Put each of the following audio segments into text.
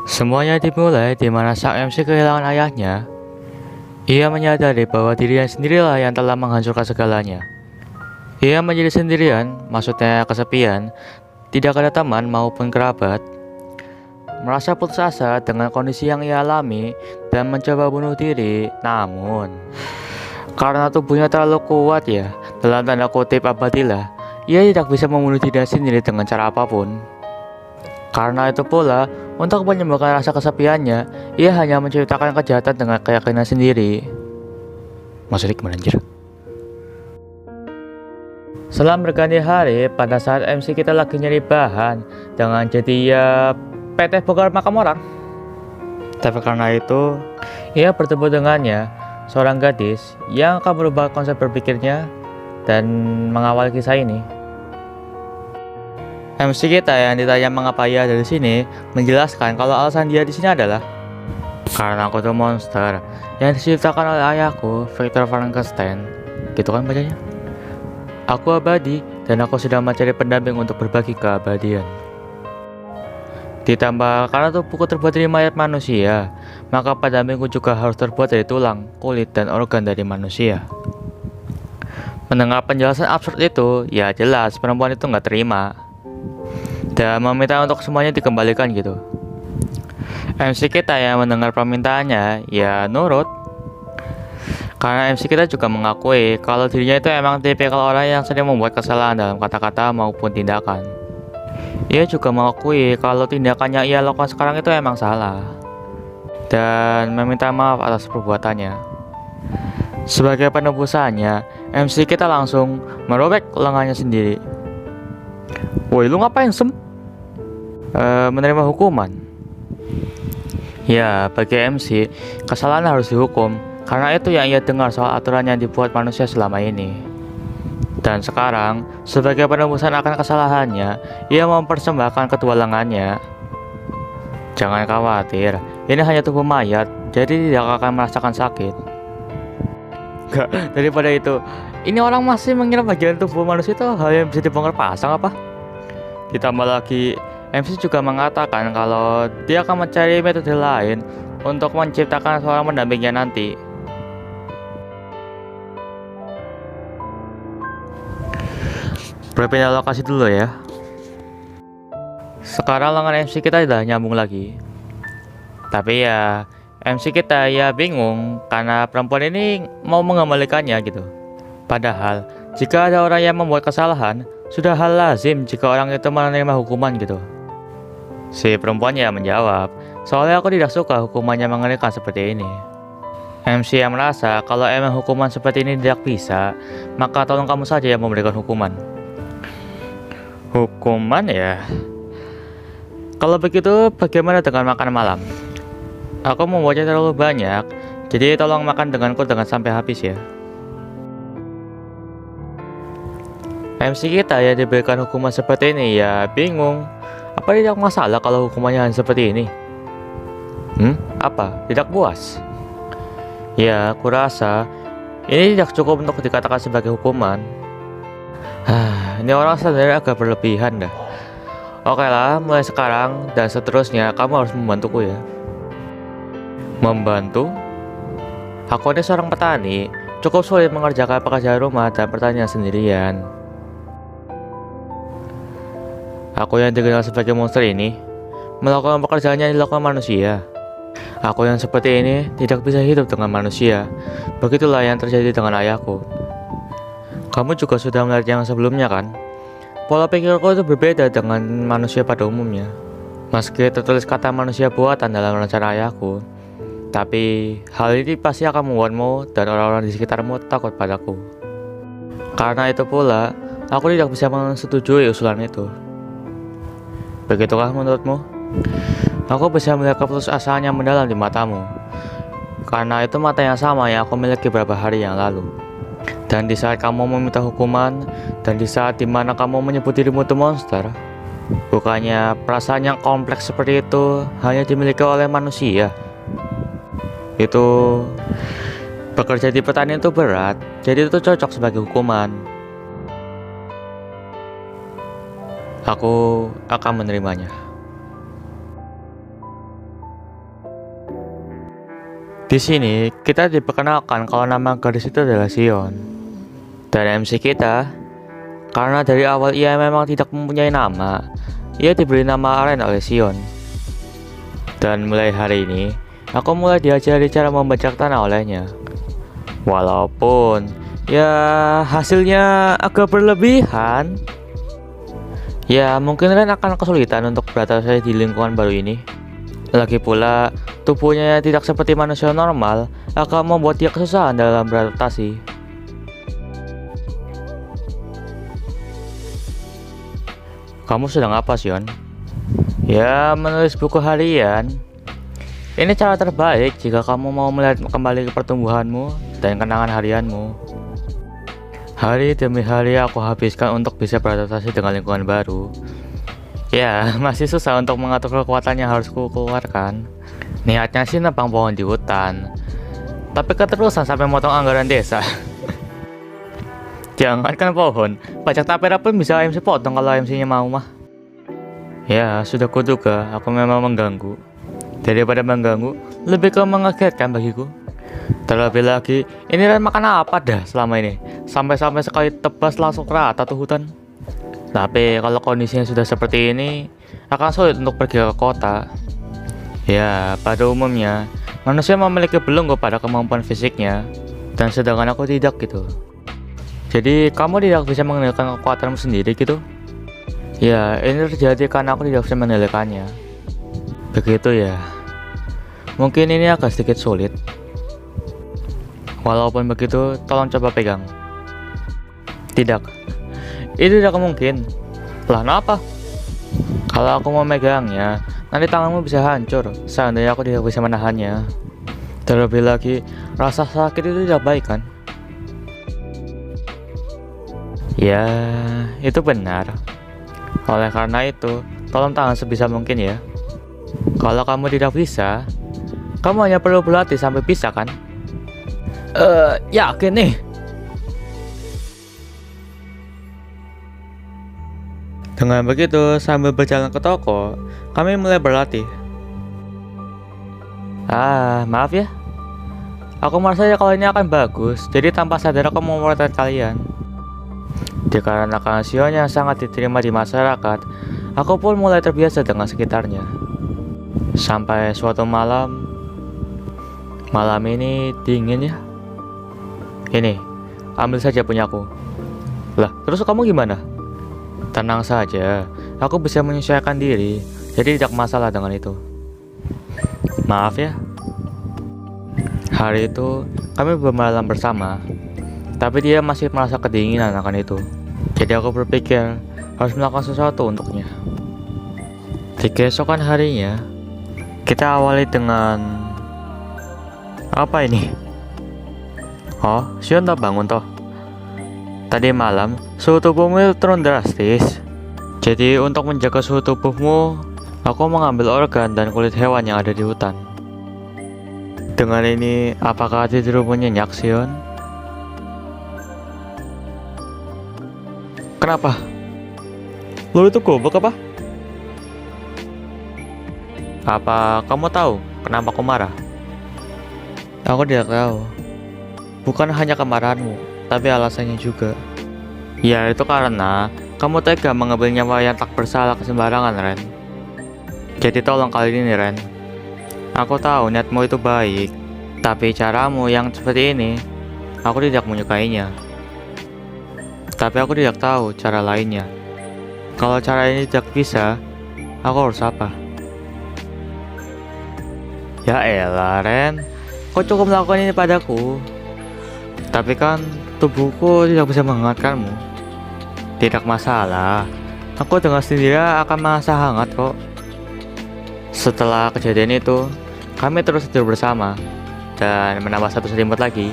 Semuanya dimulai di mana sang MC kehilangan ayahnya. Ia menyadari bahwa dirinya sendirilah yang telah menghancurkan segalanya. Ia menjadi sendirian, maksudnya kesepian, tidak ada teman maupun kerabat. Merasa putus asa dengan kondisi yang ia alami dan mencoba bunuh diri. Namun, karena tubuhnya terlalu kuat ya, dalam tanda kutip abadilah, ia tidak bisa membunuh dirinya sendiri dengan cara apapun. Karena itu pula, untuk menyembuhkan rasa kesepiannya, ia hanya menciptakan kejahatan dengan keyakinan sendiri. Maksudnya gimana anjir? Setelah berganti hari, pada saat MC kita lagi nyari bahan dengan jadi ya PT bongkar makam orang. Tapi karena itu, ia bertemu dengannya, seorang gadis yang akan merubah konsep berpikirnya dan mengawal kisah ini. MC kita yang ditanya mengapa ia ada di sini menjelaskan kalau alasan dia di sini adalah karena aku tuh monster yang diciptakan oleh ayahku, Victor Frankenstein. Gitu kan bacanya? Aku abadi dan aku sedang mencari pendamping untuk berbagi keabadian. Ditambah karena tubuhku terbuat dari mayat manusia, maka pendampingku juga harus terbuat dari tulang, kulit, dan organ dari manusia. Mendengar penjelasan absurd itu, ya jelas perempuan itu nggak terima dan meminta untuk semuanya dikembalikan gitu. MC kita yang mendengar permintaannya ya nurut. Karena MC kita juga mengakui kalau dirinya itu emang tipikal orang yang sering membuat kesalahan dalam kata-kata maupun tindakan. Ia juga mengakui kalau tindakannya ia lakukan sekarang itu emang salah dan meminta maaf atas perbuatannya. Sebagai penebusannya, MC kita langsung merobek lengannya sendiri. Woi, lu ngapain sem? Menerima hukuman. Ya, bagi MC, kesalahan harus dihukum karena itu yang ia dengar soal aturan yang dibuat manusia selama ini. Dan sekarang, sebagai penebusan akan kesalahannya, ia mempersembahkan kedua lengannya. Jangan khawatir, ini hanya tubuh mayat, jadi tidak akan merasakan sakit. Gak, daripada itu, ini orang masih mengira bagian tubuh manusia itu hal yang bisa dibongkar pasang apa? Ditambah lagi, MC juga mengatakan kalau dia akan mencari metode lain untuk menciptakan seorang pendampingnya nanti. Berpindah lokasi dulu ya. Sekarang lengan MC kita sudah nyambung lagi. Tapi ya, MC kita ya bingung karena perempuan ini mau mengembalikannya gitu. Padahal, jika ada orang yang membuat kesalahan, sudah hal lazim jika orang itu menerima hukuman gitu. Si perempuannya menjawab, soalnya aku tidak suka hukumannya mengerikan seperti ini. MC yang merasa kalau emang hukuman seperti ini tidak bisa, maka tolong kamu saja yang memberikan hukuman. Hukuman ya? Kalau begitu bagaimana dengan makan malam? Aku membuatnya terlalu banyak, jadi tolong makan denganku dengan sampai habis ya. MC kita yang diberikan hukuman seperti ini ya bingung. Apa tidak masalah kalau hukumannya hanya seperti ini? Apa? Tidak puas? Ya, aku rasa ini tidak cukup untuk dikatakan sebagai hukuman. Ini orang sebenarnya agak berlebihan dah. Oke lah, mulai sekarang dan seterusnya kamu harus membantuku ya. Membantu? Aku ini seorang petani, cukup sulit mengerjakan pekerjaan rumah dan pertanian sendirian. Aku yang dikenal sebagai monster ini melakukan pekerjaan yang dilakukan manusia. Aku yang seperti ini tidak bisa hidup dengan manusia. Begitulah yang terjadi dengan ayahku. Kamu juga sudah melihat yang sebelumnya kan? Pola pikirku itu berbeda dengan manusia pada umumnya. Meski tertulis kata manusia buatan dalam rencana ayahku, tapi hal ini pasti akan membuatmu dan orang-orang di sekitarmu takut padaku. Karena itu pula, aku tidak bisa menyetujui usulan itu. Begitukah menurutmu? Aku bisa melihat keputusasaan yang mendalam di matamu. Karena itu mata yang sama yang aku miliki beberapa hari yang lalu. Dan di saat kamu meminta hukuman, dan di saat dimana kamu menyebut dirimu itu monster, bukannya perasaan yang kompleks seperti itu hanya dimiliki oleh manusia. Itu bekerja di petani itu berat, jadi itu cocok sebagai hukuman. Aku akan menerimanya. Di sini, kita diperkenalkan kalau nama gadis itu adalah Sion. Dan MC kita, karena dari awal ia memang tidak mempunyai nama, ia diberi nama Aren oleh Sion. Dan mulai hari ini, aku mulai diajari cara membajak tanah olehnya. Walaupun, ya hasilnya agak berlebihan. Ya mungkin Ren akan kesulitan untuk beradaptasi di lingkungan baru ini. Lagi pula, tubuhnya yang tidak seperti manusia normal akan membuat dia kesusahan dalam beradaptasi. Kamu sedang apa, Sion? Ya, menulis buku harian. Ini cara terbaik jika kamu mau melihat kembali ke pertumbuhanmu dan kenangan harianmu. Hari demi hari aku habiskan untuk bisa beradaptasi dengan lingkungan baru. Ya, masih susah untuk mengatur kekuatan yang harus ku keluarkan. Niatnya sih nebang pohon di hutan, tapi keterusan sampai motong anggaran desa. Jangankan pohon, pajak tapera pun bisa MC potong kalau MC-nya mau mah. Ya, sudah kuduga aku memang mengganggu. Daripada mengganggu, lebih ke mengagetkan bagiku. Terlebih lagi, ini Ren makan apa dah selama ini? Sampai-sampai sekali tebas langsung rata tuh hutan. Tapi kalau kondisinya sudah seperti ini, akan sulit untuk pergi ke kota. Ya, pada umumnya, manusia memiliki belenggu pada kemampuan fisiknya, dan sedangkan aku tidak gitu. Jadi, kamu tidak bisa mengendalikan kekuatanmu sendiri gitu? Ya, ini terjadi karena aku tidak bisa mengendalikannya. Begitu ya. Mungkin ini agak sedikit sulit. Walaupun begitu, tolong coba pegang. Tidak. Itu tidak mungkin. Lah kenapa? Kalau aku mau megangnya, nanti tanganmu bisa hancur. Seandainya aku tidak bisa menahannya. Terlebih lagi, rasa sakit itu tidak baik kan? Ya, itu benar. Oleh karena itu, tolong tangan sebisa mungkin ya. Kalau kamu tidak bisa, kamu hanya perlu berlatih sampai bisa kan? Yakin nih. Dengan begitu, sambil berjalan ke toko, kami mulai berlatih. Maaf ya. Aku merasa kalau ini akan bagus, jadi tanpa sadar aku memotret kalian. Dikarenakan Sion yang sangat diterima di masyarakat, aku pun mulai terbiasa dengan sekitarnya. Sampai suatu malam ini dingin ya. Ini, ambil saja punyaku. Lah, terus kamu gimana? Tenang saja, aku bisa menyesuaikan diri, jadi tidak masalah dengan itu. Maaf ya. Hari itu, kami bermalam bersama, tapi dia masih merasa kedinginan akan itu. Jadi aku berpikir, harus melakukan sesuatu untuknya. Di keesokan harinya, kita awali dengan... Apa ini? Oh, Sion tak bangun toh? Tadi malam, suhu tubuhmu turun drastis. Jadi untuk menjaga suhu tubuhmu, aku mengambil organ dan kulit hewan yang ada di hutan. Dengan ini, apakah tidurmu nyenyak, Sion? Kenapa? Lo itu goblok apa? Apa kamu tahu kenapa aku marah? Aku tidak tahu. Bukan hanya kemarahanmu, tapi alasannya juga. Ya, itu karena kamu tega mengambil nyawa yang tak bersalah sembarangan, Ren. Jadi tolong kali ini, Ren. Aku tahu niatmu itu baik, tapi caramu yang seperti ini, aku tidak menyukainya. Tapi aku tidak tahu cara lainnya. Kalau cara ini tidak bisa, aku harus apa? Ya elah, Ren. Kau cukup melakukan ini padaku. Tapi kan tubuhku tidak bisa menghangatkanmu. Tidak masalah, aku dengan sendiri akan merasa hangat kok. Setelah kejadian itu, kami terus tidur bersama dan menambah satu selimut lagi.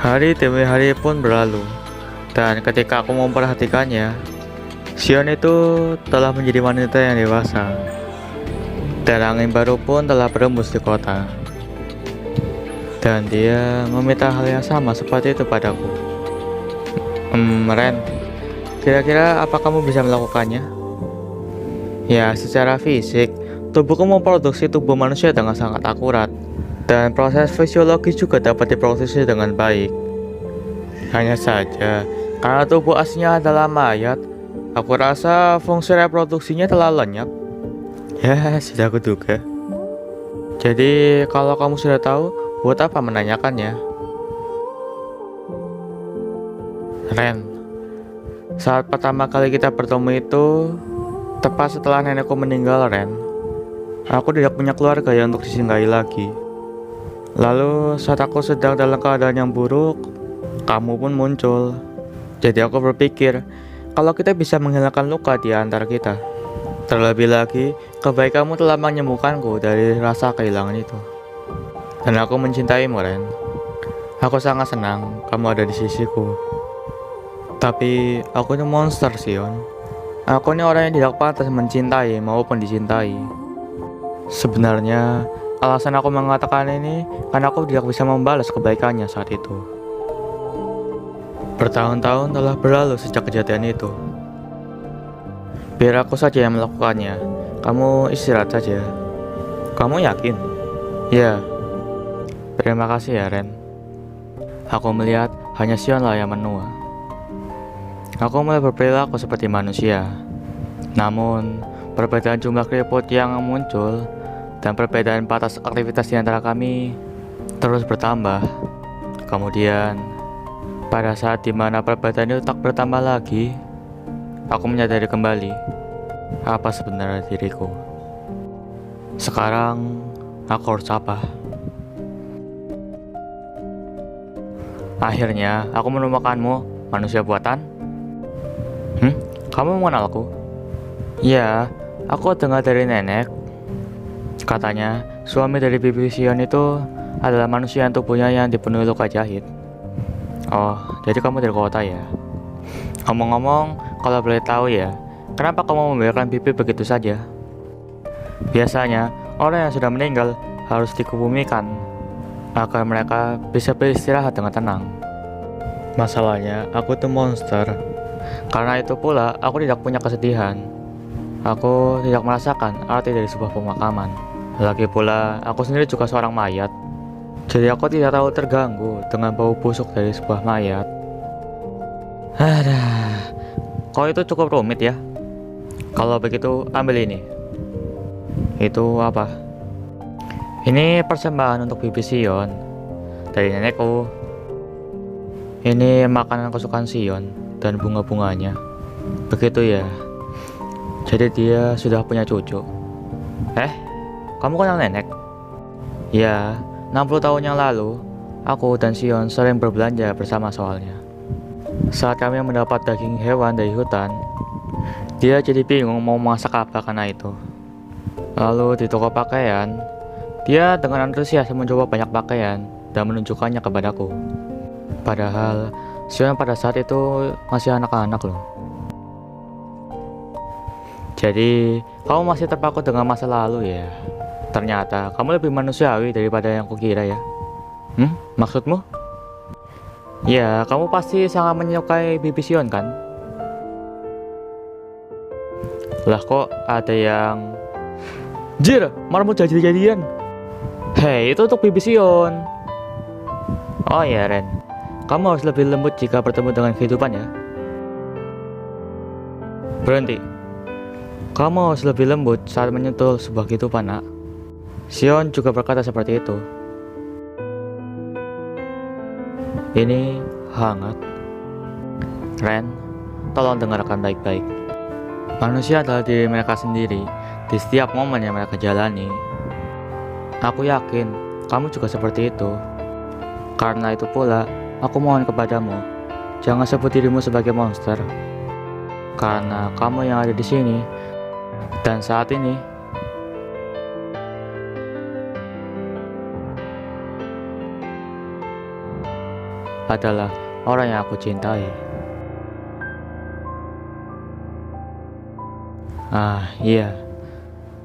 Hari demi hari pun berlalu, dan ketika aku memperhatikannya, Sion itu telah menjadi wanita yang dewasa, dan angin baru pun telah berembus di kota. Dan dia meminta hal yang sama seperti itu padaku. Ren, kira-kira apa kamu bisa melakukannya? Ya, secara fisik, tubuhku memproduksi tubuh manusia dengan sangat akurat. Dan proses fisiologis juga dapat diproses dengan baik. Hanya saja, karena tubuh aslinya adalah mayat, aku rasa fungsi reproduksinya telah lenyap. Ya, sudah aku duga. Jadi, kalau kamu sudah tahu, buat apa menanyakannya? Ren, saat pertama kali kita bertemu itu, tepat setelah nenekku meninggal, Ren. Aku tidak punya keluarga yang untuk disinggahi lagi. Lalu, saat aku sedang dalam keadaan yang buruk, kamu pun muncul. Jadi aku berpikir, kalau kita bisa menghilangkan luka di antara kita. Terlebih lagi, kebaikanmu telah menyembuhkanku dari rasa kehilangan itu. Dan aku mencintaimu, Ren. Aku sangat senang kamu ada di sisiku. Tapi, aku ini monster, Sion. Aku ini orang yang tidak pantas mencintai maupun dicintai. Sebenarnya, alasan aku mengatakan ini karena aku tidak bisa membalas kebaikannya saat itu. Bertahun-tahun telah berlalu sejak kejadian itu. Biar aku saja yang melakukannya. Kamu istirahat saja. Kamu yakin? Ya. Terima kasih ya, Ren. Aku melihat hanya Sionlah yang menua. Aku mulai berperilaku seperti manusia. Namun, perbedaan jumlah keriput yang muncul dan perbedaan batas aktivitas di antara kami terus bertambah. Kemudian, pada saat dimana perbedaan itu tak bertambah lagi, aku menyadari kembali apa sebenarnya diriku. Sekarang, aku harus apa? Akhirnya, aku menemukanmu, manusia buatan. Kamu mengenalku? Ya, aku dengar dari nenek. Katanya, suami dari Bibi Sion itu adalah manusia yang tubuhnya yang dipenuhi luka jahit. Oh, jadi kamu dari kota ya? Ngomong-ngomong, kalau boleh tahu ya, kenapa kamu membiarkan Bibi begitu saja? Biasanya, orang yang sudah meninggal harus dikebumikan agar mereka bisa beristirahat dengan tenang. Masalahnya, aku tuh monster. Karena itu pula, aku tidak punya kesedihan. Aku tidak merasakan arti dari sebuah pemakaman. Lagi pula, aku sendiri juga seorang mayat. Jadi aku tidak terlalu terganggu dengan bau busuk dari sebuah mayat. Kok itu cukup rumit ya? Kalau begitu, ambil ini. Itu apa? Ini persembahan untuk Bibi Sion dari nenekku. Ini makanan kesukaan Sion dan bunga-bunganya. Begitu ya. Jadi dia sudah punya cucu. Kamu kenal nenek? Ya, 60 tahun yang lalu, aku dan Sion sering berbelanja bersama soalnya. Saat kami mendapat daging hewan dari hutan, dia jadi bingung mau masak apa karena itu. Lalu di toko pakaian, dia dengan antusias mencoba banyak pakaian dan menunjukkannya kepadaku. Padahal, Sion pada saat itu masih anak-anak loh. Jadi, kamu masih terpaku dengan masa lalu ya? Ternyata, kamu lebih manusiawi daripada yang kukira ya? Maksudmu? Ya, kamu pasti sangat menyukai Bibi Sion kan? Lah kok ada yang... Jir, malah mau jadi-jadian? Hei, itu untuk Bibi Sion. Oh ya Ren, kamu harus lebih lembut jika bertemu dengan kehidupan ya. Berhenti. Kamu harus lebih lembut saat menyentuh sebuah kehidupan, nak. Sion juga berkata seperti itu. Ini hangat. Ren, tolong dengarkan baik-baik. Manusia adalah diri mereka sendiri di setiap momen yang mereka jalani. Aku yakin kamu juga seperti itu. Karena itu pula, aku mohon kepadamu, jangan sebut dirimu sebagai monster. Karena kamu yang ada di sini dan saat ini adalah orang yang aku cintai. Iya,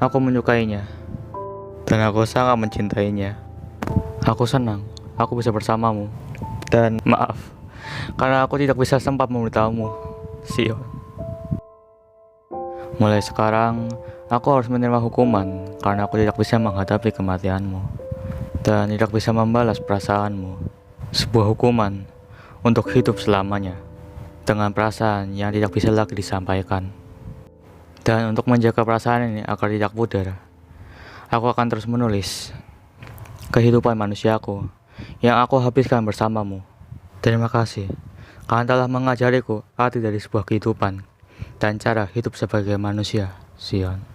aku menyukainya dan aku sangat mencintainya. Aku senang aku bisa bersamamu. Dan maaf, karena aku tidak bisa sempat memberitahumu, Sion. Mulai sekarang, aku harus menerima hukuman karena aku tidak bisa menghadapi kematianmu. dan tidak bisa membalas perasaanmu. Sebuah hukuman untuk hidup selamanya dengan perasaan yang tidak bisa lagi disampaikan. Dan untuk menjaga perasaan ini agar tidak pudar, aku akan terus menulis kehidupan manusiaku yang aku habiskan bersamamu. Terima kasih, kalian telah mengajariku arti dari sebuah kehidupan dan cara hidup sebagai manusia. Sion.